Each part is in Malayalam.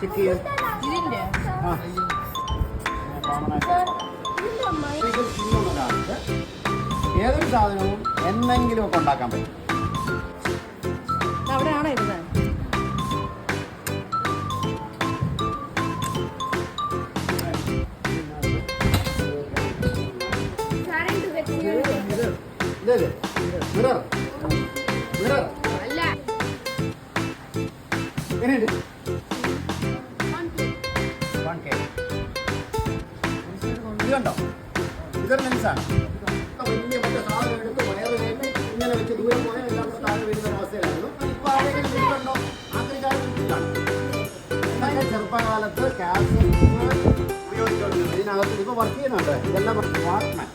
ചെക്ക് ചെയ്യാൻ ഏതൊരു സാധനവും എന്തെങ്കിലുമൊക്കെ ഉണ്ടാക്കാൻ പറ്റും. അവിടെയാണോ ഇരുന്നത്? ഇതുണ്ടോ? ഇതൊരു ലെൻസാണ്. വലിയ മറ്റേ സാധനം എടുത്ത് വയറ് കയറ്റി ഇങ്ങനെ വെച്ച് ദൂരം പോയാൽ എല്ലാം കൂടെ താഴെ വരുന്ന അവസ്ഥയിലായിരുന്നു. ഇപ്പോൾ ആരെങ്കിലും വീട്ടിലുണ്ടോ? ആദ്യകാലത്ത് ചെറുപ്പകാലത്ത് ക്യാഷ് ഉപയോഗിച്ചുകൊണ്ടിരുന്നത് ഇതിനകത്ത് ഇപ്പോൾ വർക്ക് ചെയ്യുന്നുണ്ട്. ഇതെല്ലാം വാക്ക്മാൻ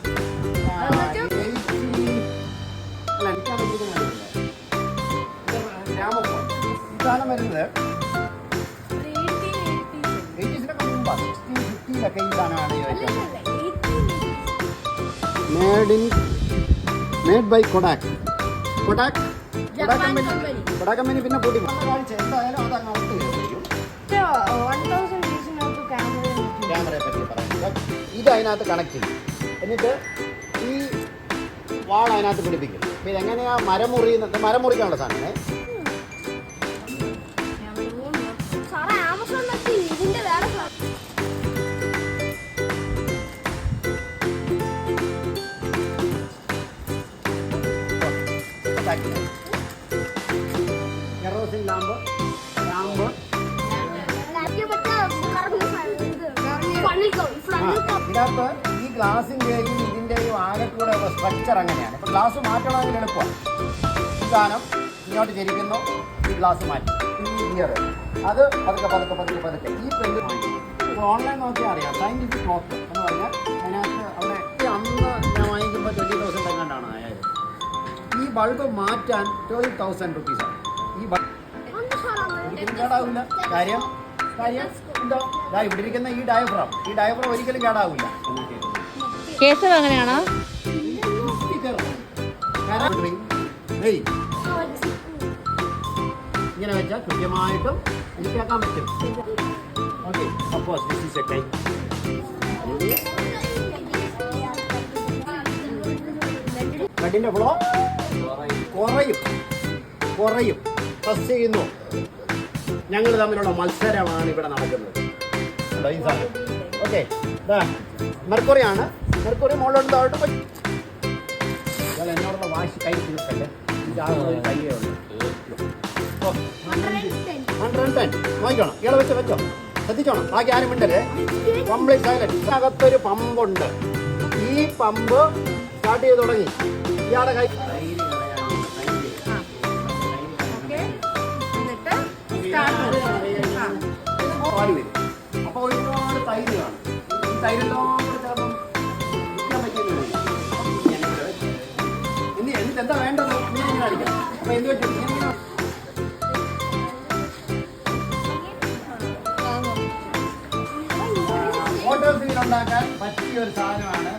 ഗ്രാമഫോൺ ഇതാണ് വരുന്നത്. 80s മുമ്പാണ്. 60-50 ഈ സാധനമാണ് മേഡ് ബൈ കൊഡാക് കമ്പനി. പിന്നെ പൊടി കാഴ്ച എന്തായാലും അത് അങ്ങോട്ട് ക്യാമറയെ പറ്റി പറയുന്നത്. ഇത് അതിനകത്ത് കണക്ട് ചെയ്യും. എന്നിട്ട് ഈ വാൾ അതിനകത്ത് പിടിപ്പിക്കും. പിന്നെ എങ്ങനെയാ മരം മുറിക്കാനുള്ള സാധനം. കെറോസിൻ ലാമ്പ് ഇതിനകത്ത് ഈ ഗ്ലാസിൻ്റെയും ഇതിൻ്റെയും ആകെക്കൂടെ സ്ട്രക്ചർ അങ്ങനെയാണ്. ഇപ്പോൾ ഗ്ലാസ് മാറ്റണമെങ്കിൽ എളുപ്പമാണ്. ഈ സാധനം ഇങ്ങോട്ട് ചരിക്കുന്നു, ഈ ഗ്ലാസ് മാറ്റി ഇയർ അത് പതുക്കെ ഈ പെണ്ണ് ഇപ്പോൾ ഓൺലൈൻ നോക്കിയാൽ അറിയാം. സയൻറ്റിഫിക് ക്ലോക്ക് എന്ന് പറഞ്ഞാൽ അതിനകത്ത് അവിടെ അന്ന് ഞാൻ വാങ്ങിക്കുമ്പോൾ 20,000 എങ്ങാണ്ടാണ് ആയത്. ഈ ബൾബ് മാറ്റാൻ 12,000 റുപ്പീസാണ്. ഈ ബൾബ് ഒരിക്കലും കേടാവില്ല. കാര്യം എന്താ ഇവിടെ ഇരിക്കുന്ന ഈ ഡയഫ്രം ഒരിക്കലും കേടാവില്ല. കേസ് അങ്ങനെയാണോ? ഇങ്ങനെ വെച്ചാൽ കൃത്യമായിട്ടും എനിക്ക് കേൾക്കാൻ പറ്റും. Okay, suppose this is a time. ബ്ലഡിന്റെ ഫ്ലോ കുറയും. പ്രസ് ചെയ്യുന്നു. ഞങ്ങൾ തമ്മിലുള്ള മത്സരമാണ് ഇവിടെ നടക്കുന്നത്. ഓക്കെ, മെർക്കുറിയാണ്. മെർക്കുറി മുകളിലോട്ട് താഴോട്ട് പോയി. എന്നോടുള്ള വാശി കൈ തീർക്കല്ലേ. ഒരു കയ്യേ ഉള്ളൂ. 110 നോക്കണം. ഇയാളെ വെച്ചോ, ശ്രദ്ധിച്ചോണം. ബാക്കി ആരും മിണ്ടല്ലേ. Complete silent. ഇതിനകത്തൊരു പമ്പുണ്ട്. ഈ പമ്പ് സ്റ്റാർട്ട് ചെയ്ത് തുടങ്ങി. ഇയാളുടെ കൈ പാടി വരും. അപ്പോൾ ഒരുപാട് തൈര് കാണും. ഈ തൈരെല്ലാം കൂടെ ചിലപ്പം വിൽക്കാൻ പറ്റിയെന്ന് വരും. എന്നിട്ട് എന്താ വേണ്ടത് ഇങ്ങനെ അടിക്കാം. അപ്പോൾ എന്ത് പറ്റും? മോട്ടോർ സീൽ ഉണ്ടാക്കാൻ പറ്റിയ ഒരു സാധനമാണ്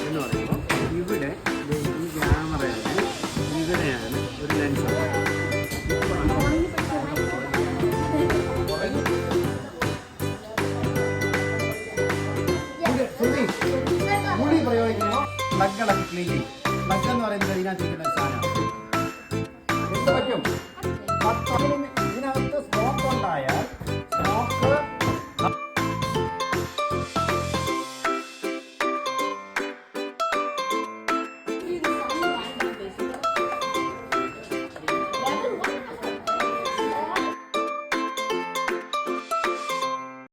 എന്ന് പറയുമ്പോൾ ഇവിടെ ഈ ക്യാമറയാണ്. ഇവിടെയാണ് ഒരു ലെൻസ്. മുടി പ്രയോഗിക്കുമ്പോൾ പ്ലഗുകളൊക്കെ ക്ലീൻ ചെയ്യും. പ്ലഗ് എന്ന് പറയുന്നത് ഇതിനകത്തിരിക്കുന്ന സാധനമാണ്. എന്ത് പറ്റും? ഇതിനകത്ത് സ്മോക്ക് ഉണ്ടായാൽ